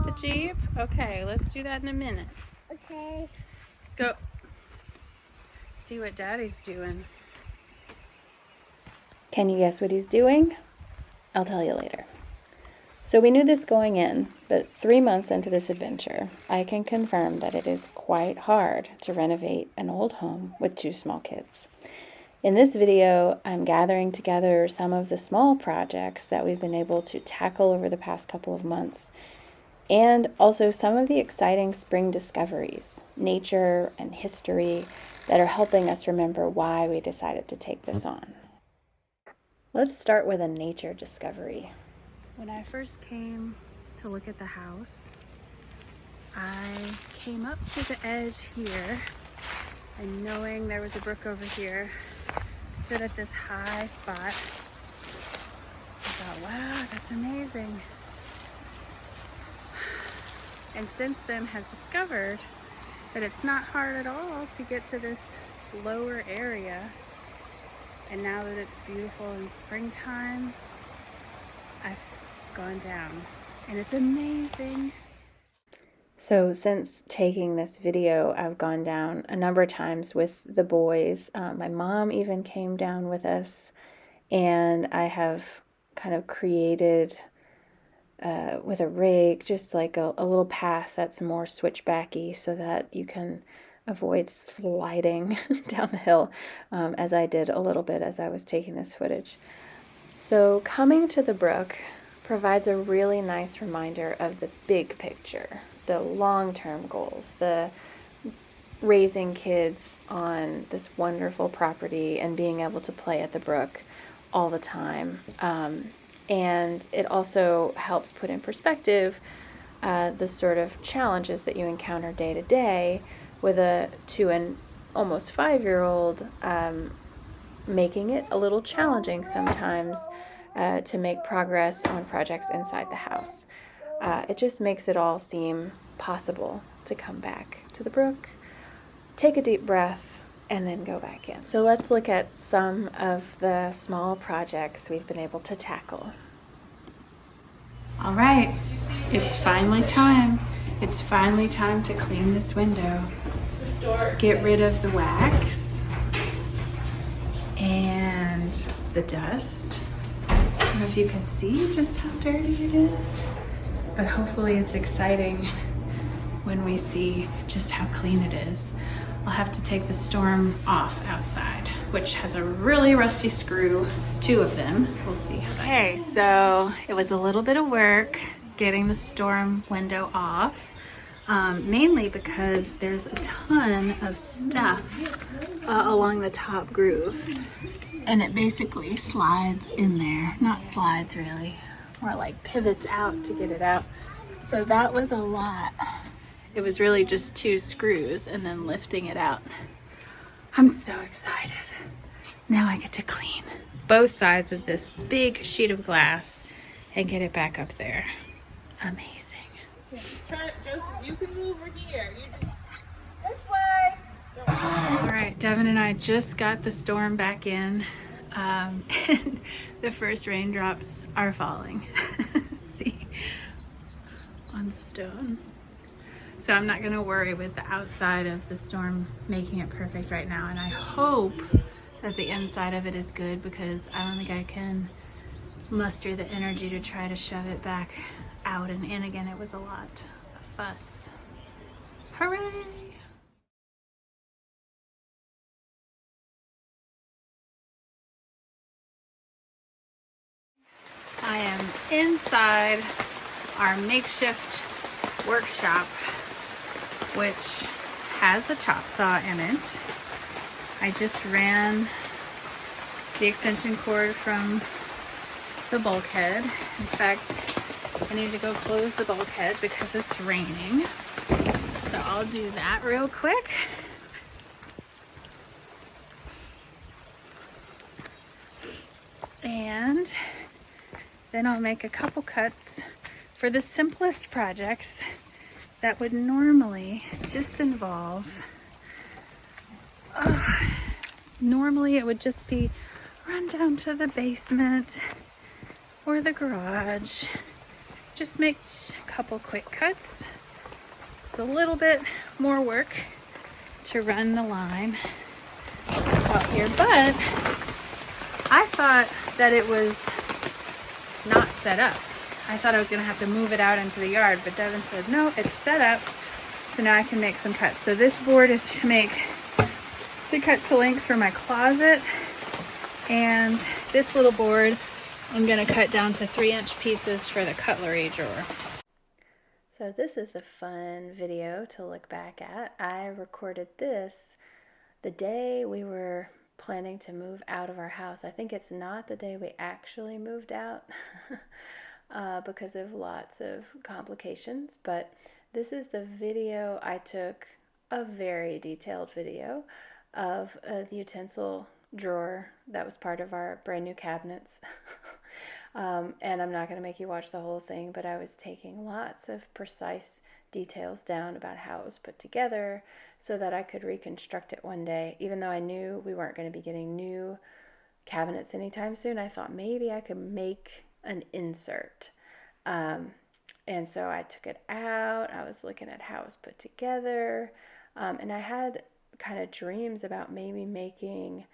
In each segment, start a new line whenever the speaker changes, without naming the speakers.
with the Jeep? Okay, let's do that in a minute.
Okay.
Let's go see what Daddy's doing.
Can you guess what he's doing? I'll tell you later. So we knew this going in, but 3 months into this adventure, I can confirm that it is quite hard to renovate an old home with 2 small kids. In this video, I'm gathering together some of the small projects that we've been able to tackle over the past couple of months, and also some of the exciting spring discoveries, nature and history, that are helping us remember why we decided to take this on. Let's start with a nature discovery.
When I first came to look at the house, I came up to the edge here, and knowing there was a brook over here, stood at this high spot. I thought, wow, that's amazing. And since then have discovered that it's not hard at all to get to this lower area. And now that it's beautiful in springtime, I've gone down and it's amazing.
So since taking this video, I've gone down a number of times with the boys. My mom even came down with us, and I have kind of created with a rake just like a little path that's more switchbacky so that you can avoid sliding down the hill, as I did a little bit as I was taking this footage. So coming to the brook provides a really nice reminder of the big picture, the long-term goals, the raising kids on this wonderful property and being able to play at the brook all the time. And it also helps put in perspective the sort of challenges that you encounter day to day with a 2 and almost 5-year-old, making it a little challenging sometimes to make progress on projects inside the house. It just makes it all seem possible to come back to the brook, take a deep breath, and then go back in. So let's look at some of the small projects we've been able to tackle.
All right, it's finally time. It's finally time to clean this window. Get rid of the wax and the dust. I don't know if you can see just how dirty it is, but hopefully it's exciting when we see just how clean it is. I'll have to take the storm off outside, which has a really rusty screw, 2 of them. We'll see how that. Okay, so it was a little bit of work getting the storm window off, mainly because there's a ton of stuff along the top groove, and it basically slides in there. Not slides really, more like pivots out to get it out. So that was a lot. It was really just 2 screws and then lifting it out. I'm so excited. Now I get to clean both sides of this big sheet of glass and get it back up there. Amazing.
Joseph, you can move over here. You just this way.
All right, Devin and I just got the storm back in, and the first raindrops are falling. See, on the stone. So I'm not gonna worry with the outside of the storm making it perfect right now, and I hope that the inside of it is good, because I don't think I can muster the energy to try to shove it back out and in again. It was a lot of fuss. Hooray! I am inside our makeshift workshop, which has a chop saw in it. I just ran the extension cord from the bulkhead. In fact, I need to go close the bulkhead because it's raining. So I'll do that real quick. And then I'll make a couple cuts for the simplest projects that would normally just involve, normally it would just be run down to the basement or the garage just make a couple quick cuts. It's a little bit more work to run the line out here, but I thought that it was not set up. I thought I was gonna have to move it out into the yard, but Devin said, no, it's set up. So now I can make some cuts. So this board is to cut to length for my closet. And this little board, I'm gonna cut down to 3-inch pieces for the cutlery drawer.
So this is a fun video to look back at. I recorded this the day we were planning to move out of our house. I think it's not the day we actually moved out because of lots of complications, but this is the video I took, a very detailed video of the utensil drawer that was part of our brand new cabinets. And I'm not going to make you watch the whole thing, but I was taking lots of precise details down about how it was put together so that I could reconstruct it one day. Even though I knew we weren't going to be getting new cabinets anytime soon, I thought maybe I could make an insert. And so I took it out. I was looking at how it was put together. And I had kind of dreams about maybe making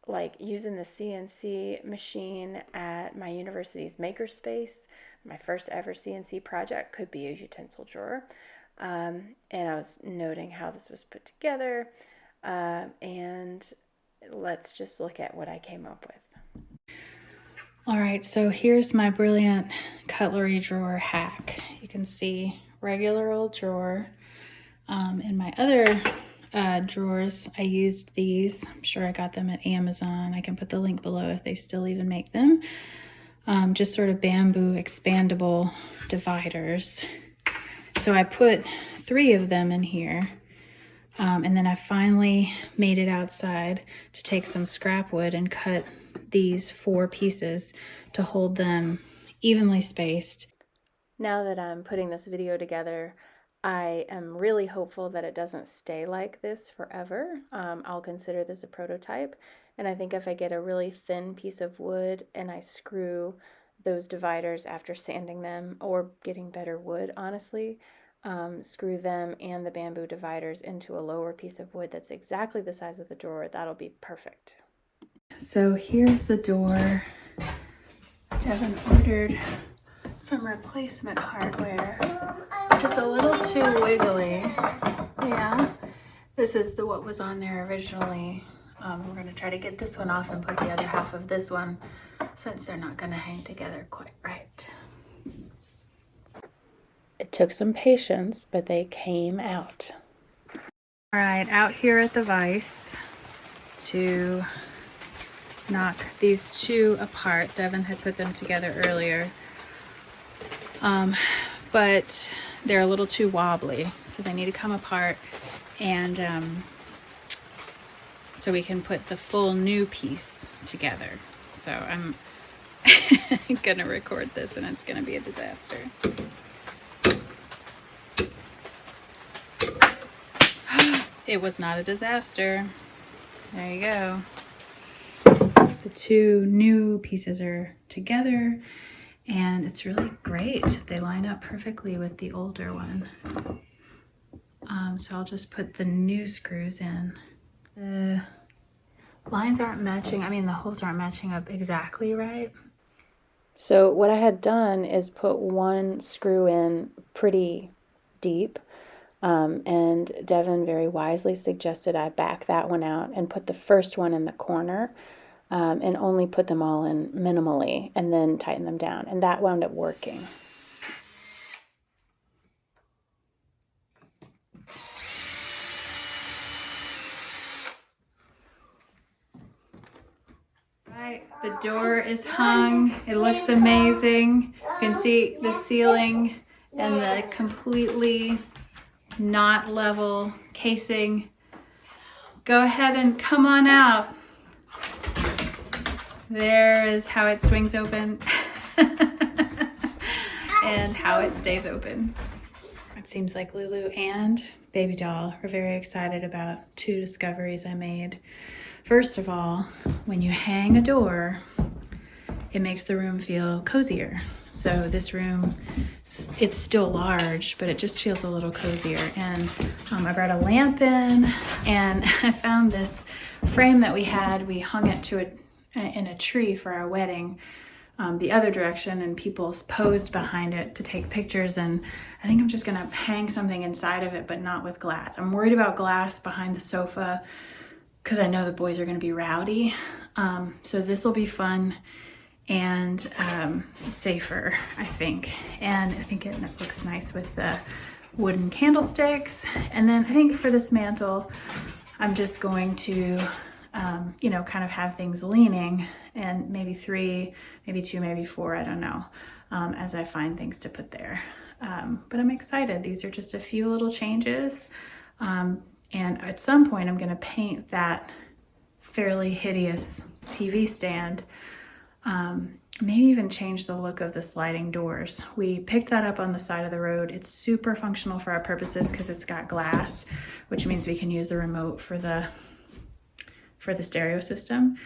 like using the CNC machine at my university's makerspace. My first ever CNC project could be a utensil drawer. And I was noting how this was put together. And let's just look at what I came up with.
All right, so here's my brilliant cutlery drawer hack. You can see regular old drawer. In my other drawers, I used these. I'm sure I got them at Amazon. I can put the link below if they still even make them. Just sort of bamboo expandable dividers. So I put 3 of them in here. And then I finally made it outside to take some scrap wood and cut these 4 pieces to hold them evenly spaced.
Now that I'm putting this video together, I am really hopeful that it doesn't stay like this forever. I'll consider this a prototype, and I think if I get a really thin piece of wood and I screw those dividers after sanding them or getting better wood, honestly, screw them and the bamboo dividers into a lower piece of wood that's exactly the size of the drawer, that'll be perfect.
So here's the door. Devin ordered some replacement hardware. Just a little too wiggly. Yeah. This is what was on there originally. We're going to try to get this one off and put the other half of this one since they're not going to hang together quite right.
It took some patience, but they came out.
All right, out here at the vise to knock these 2 apart. Devin had put them together earlier. But they're a little too wobbly, so they need to come apart, and so we can put the full new piece together. So I'm gonna record this and it's gonna be a disaster. It was not a disaster. There you go. The 2 new pieces are together. And it's really great. They line up perfectly with the older one. So I'll just put the new screws in. The lines aren't matching. I mean, the holes aren't matching up exactly right.
So what I had done is put 1 screw in pretty deep. And Devin very wisely suggested I back that one out and put the first one in the corner. And only put them all in minimally and then tighten them down. And that wound up working.
Right, the door is hung. It looks amazing. You can see the ceiling and the completely not level casing. Go ahead and come on out. There is how it swings open and how it stays open. It seems like Lulu and Baby Doll are very excited about 2 discoveries I made. First of all, when you hang a door, it makes the room feel cozier. So this room, it's still large, but it just feels a little cozier. And I brought a lamp in, and I found this frame that we had. We hung it to in a tree for our wedding, the other direction, and people posed behind it to take pictures. And I think I'm just gonna hang something inside of it, but not with glass. I'm worried about glass behind the sofa because I know the boys are gonna be rowdy. So this will be fun and safer, I think. And I think it looks nice with the wooden candlesticks. And then I think for this mantle, I'm just going to, you know, kind of have things leaning, and maybe 3, maybe 2, maybe 4, I don't know, as I find things to put there. But I'm excited. These are just a few little changes. And at some point I'm gonna paint that fairly hideous TV stand. Maybe even change the look of the sliding doors. We picked that up on the side of the road. It's super functional for our purposes because it's got glass, which means we can use the remote for the stereo system.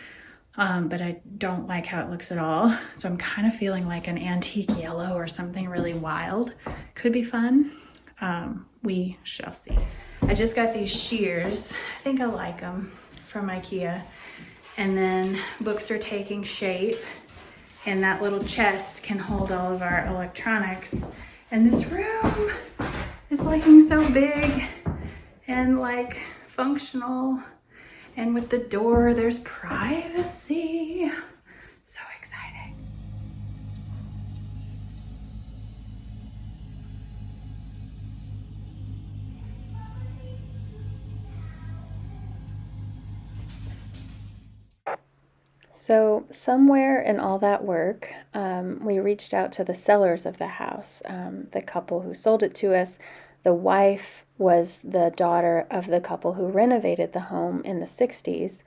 But I don't like how it looks at all. So I'm kind of feeling like an antique yellow or something really wild. Could be fun. We shall see. I just got these shears. I think I like them, from IKEA. And then books are taking shape, and that little chest can hold all of our electronics. And this room is looking so big and like functional. And with the door, there's privacy. So exciting.
So somewhere in all that work, we reached out to the sellers of the house, the couple who sold it to us. The wife was the daughter of the couple who renovated the home in the 60s.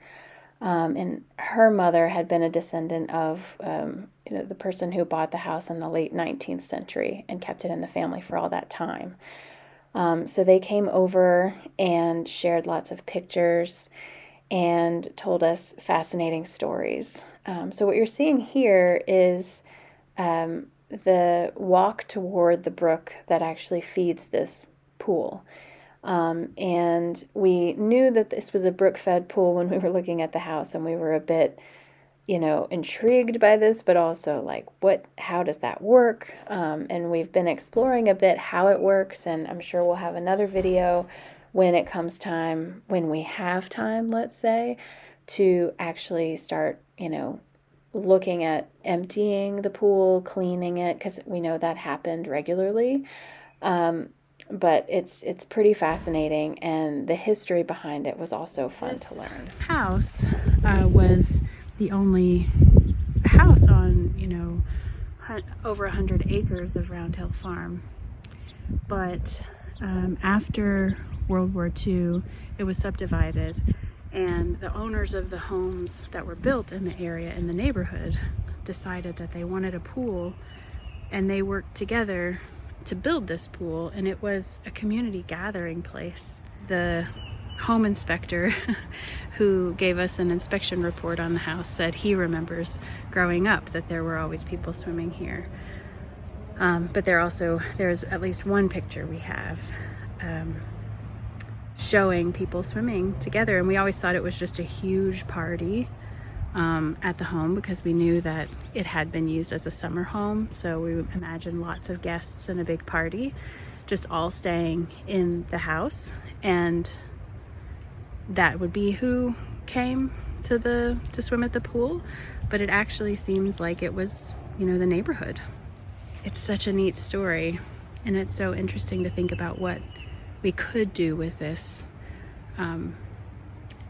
And her mother had been a descendant of you know, the person who bought the house in the late 19th century and kept it in the family for all that time. So they came over and shared lots of pictures and told us fascinating stories. So what you're seeing here is the walk toward the brook that actually feeds this pool. And we knew that this was a brook-fed pool when we were looking at the house, and we were a bit, you know, intrigued by this, but also like, how does that work? And we've been exploring a bit how it works, and I'm sure we'll have another video when it comes time, when we have time, let's say, to actually start, you know, looking at emptying the pool, cleaning it, because we know that happened regularly. But it's pretty fascinating, and the history behind it was also fun to learn.
House was the only house on, you know, over 100 acres of Round Hill Farm. But after World War II, it was subdivided, and the owners of the homes that were built in the area, in the neighborhood, decided that they wanted a pool, and they worked together to build this pool, and it was a community gathering place. The home inspector who gave us an inspection report on the house said he remembers growing up that there were always people swimming here. But there's at least one picture we have showing people swimming together, and we always thought it was just a huge party at the home because we knew that it had been used as a summer home. So we would imagine lots of guests and a big party, just all staying in the house, and that would be who came to swim at the pool. But it actually seems like it was, you know, the neighborhood. It's such a neat story, and it's so interesting to think about what we could do with this.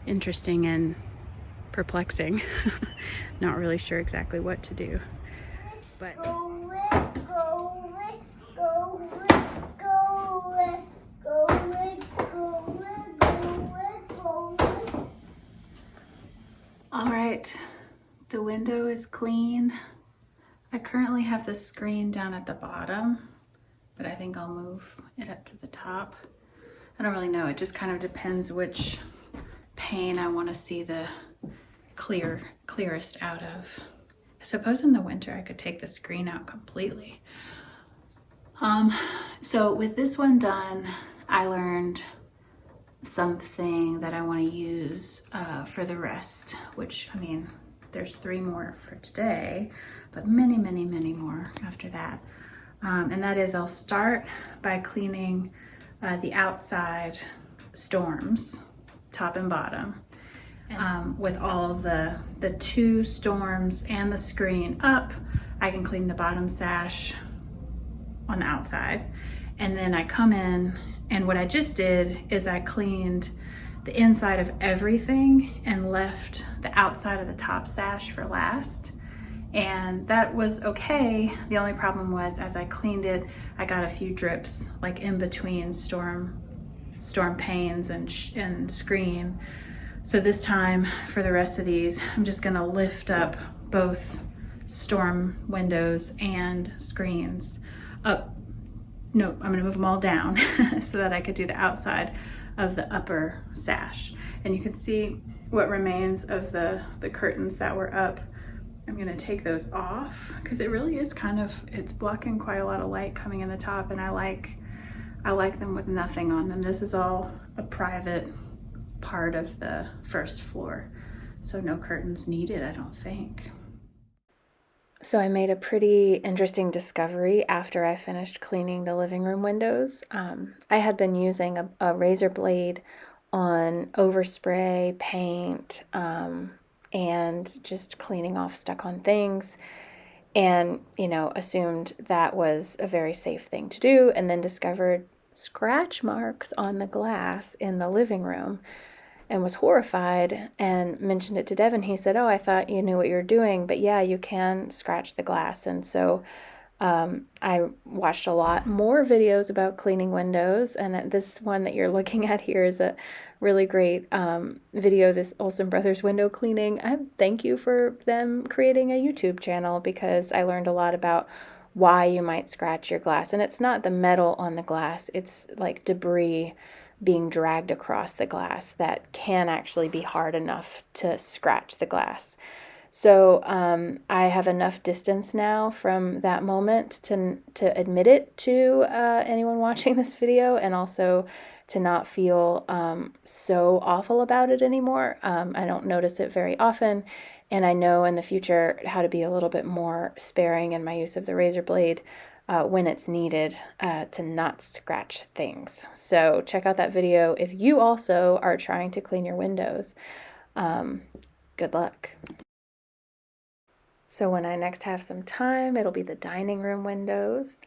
Interesting and perplexing. Not really sure exactly what to do. But all right, the window is clean. I currently have the screen down at the bottom, but I think I'll move it up to the top. I don't really know. It just kind of depends which pane I want to see the clearest out of. suppose in the winter I could take the screen out completely. So with this one done, I learned something that I want to use for the rest, which, I mean, there's 3 more for today, but many, many, many more after that. And that is, I'll start by cleaning the outside storms, top and bottom, with all the 2 storms and the screen up. I can clean the bottom sash on the outside, and then I come in, and what I just did is I cleaned the inside of everything and left the outside of the top sash for last. And that was okay. The only problem was, as I cleaned it, I got a few drips like in between storm panes and screen. So this time, for the rest of these, I'm just gonna lift up both storm windows and screens up. No, I'm gonna move them all down so that I could do the outside of the upper sash. And you can see what remains of the curtains that were up. I'm gonna take those off because it really is it's blocking quite a lot of light coming in the top, and I like them with nothing on them. This is all a private part of the first floor, so no curtains needed, I don't think. So I made a pretty interesting discovery after I finished cleaning the living room windows. I had been using a razor blade on overspray, paint, and just cleaning off stuck-on things, and, you know, assumed that was a very safe thing to do, and then discovered scratch marks on the glass in the living room, and was horrified and mentioned it to Devin. He said, "Oh, I thought you knew what you were doing, but yeah, you can scratch the glass." And so I watched a lot more videos about cleaning windows, and this one that you're looking at here is a really great video, this Olsen Brothers window cleaning. Thank you for them creating a YouTube channel, because I learned a lot about why you might scratch your glass. And it's not the metal on the glass, it's like debris being dragged across the glass that can actually be hard enough to scratch the glass. So I have enough distance now from that moment to admit it to anyone watching this video, and also to not feel so awful about it anymore. I don't notice it very often, and I know in the future how to be a little bit more sparing in my use of the razor blade when it's needed to not scratch things. So check out that video if you also are trying to clean your windows. Good luck. So when I next have some time, it'll be the dining room windows.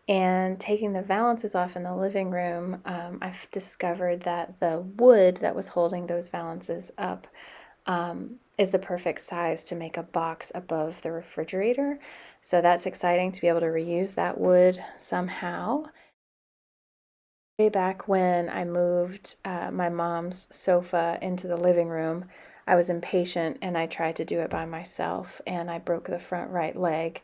And taking the valances off in the living room, I've discovered that the wood that was holding those valances up is the perfect size to make a box above the refrigerator. So that's exciting to be able to reuse that wood somehow. Way back when I moved my mom's sofa into the living room, I was impatient and I tried to do it by myself, and I broke the front right leg.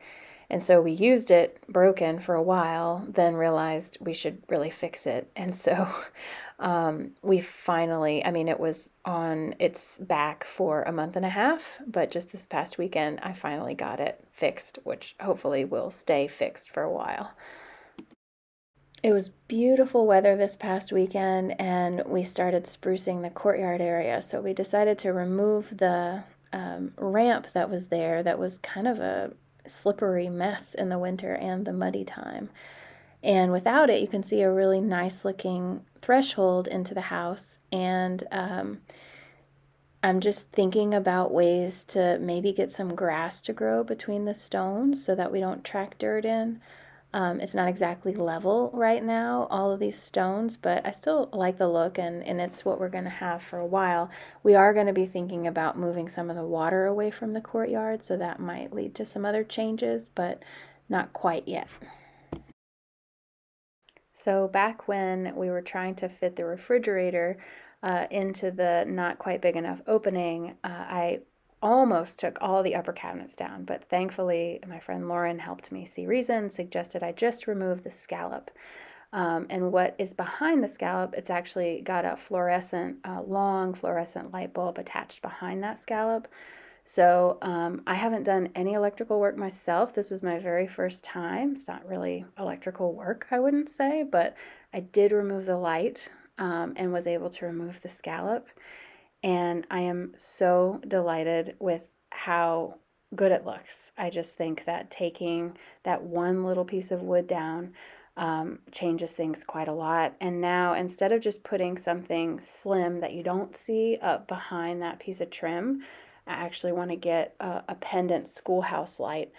And so we used it broken for a while, then realized we should really fix it. And so we finally, I mean, it was on its back for a month and a half, but just this past weekend, I finally got it fixed, which hopefully will stay fixed for a while. It was beautiful weather this past weekend, and we started sprucing the courtyard area. So we decided to remove the ramp that was there, that was kind of a slippery mess in the winter and the muddy time. And without it, you can see a really nice looking threshold into the house. And I'm just thinking about ways to maybe get some grass to grow between the stones so that we don't track dirt in. It's not exactly level right now, all of these stones, but I still like the look, and it's what we're going to have for a while. We are going to be thinking about moving some of the water away from the courtyard, so that might lead to some other changes, but not quite yet. So back when we were trying to fit the refrigerator into the not quite big enough opening, I almost took all the upper cabinets down, but thankfully my friend Lauren helped me see reason, suggested I just remove the scallop. And what is behind the scallop, it's actually got a fluorescent, long fluorescent light bulb attached behind that scallop.
So I haven't done any electrical work myself. This was my very first time. It's not really electrical work, I wouldn't say, but I did remove the light and was able to remove the scallop. And I am so delighted with how good it looks. I just think that taking that one little piece of wood down changes things quite a lot. And now, instead of just putting something slim that you don't see up behind that piece of trim, I actually want to get a pendant schoolhouse light.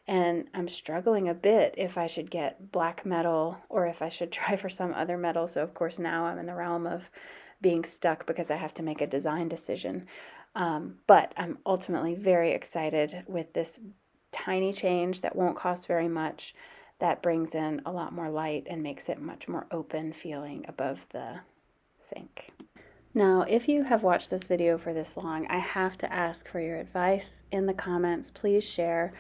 And I'm struggling a bit if I should get black metal or if I should try for some other metal. So, of course, now I'm in the realm of being stuck because I have to make a design decision. But I'm ultimately very excited with this tiny change that won't cost very much, that brings in a lot more light and makes it much more open feeling above the sink. Now, if you have watched this video for this long, I have to ask for your advice in the comments. Please share.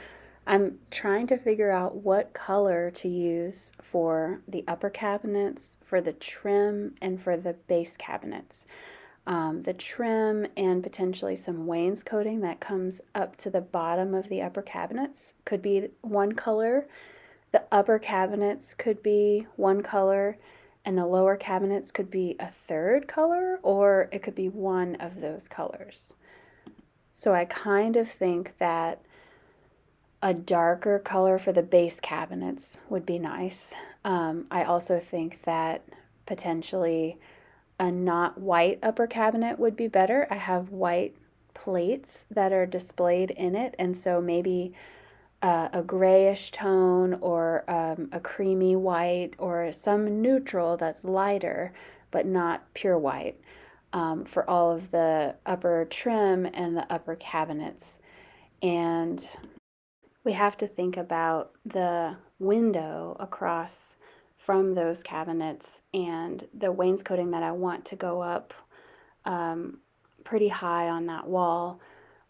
I'm trying to figure out what color to use for the upper cabinets, for the trim, and for the base cabinets. The trim and potentially some wainscoting that comes up to the bottom of the upper cabinets could be one color. The upper cabinets could be one color, and the lower cabinets could be a third color, or it could be one of those colors. So I kind of think that a darker color for the base cabinets would be nice. I also think that potentially a not white upper cabinet would be better. I have white plates that are displayed in it, and so maybe a grayish tone or a creamy white or some neutral that's lighter but not pure white for all of the upper trim and the upper cabinets. And we have to think about the window across from those cabinets and the wainscoting that I want to go up pretty high on that wall.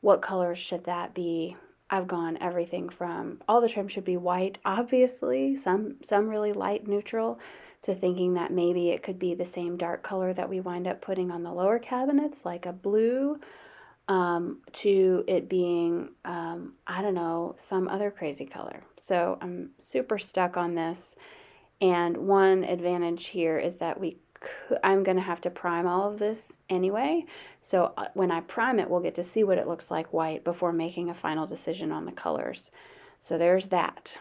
What colors should that be? I've gone everything from all the trim should be white, obviously, some really light neutral, to thinking that maybe it could be the same dark color that we wind up putting on the lower cabinets, like a blue, to it being, I don't know, some other crazy color. So I'm super stuck on this. And one advantage here is that I'm going to have to prime all of this anyway. So when I prime it, we'll get to see what it looks like white before making a final decision on the colors. So there's that.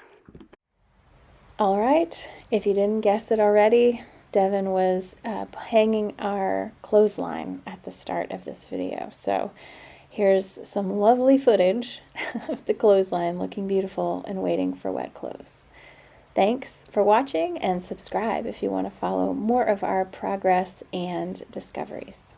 All right, if you didn't guess it already, Devin was hanging our clothesline at the start of this video. So here's some lovely footage of the clothesline looking beautiful and waiting for wet clothes. Thanks for watching, and subscribe if you want to follow more of our progress and discoveries.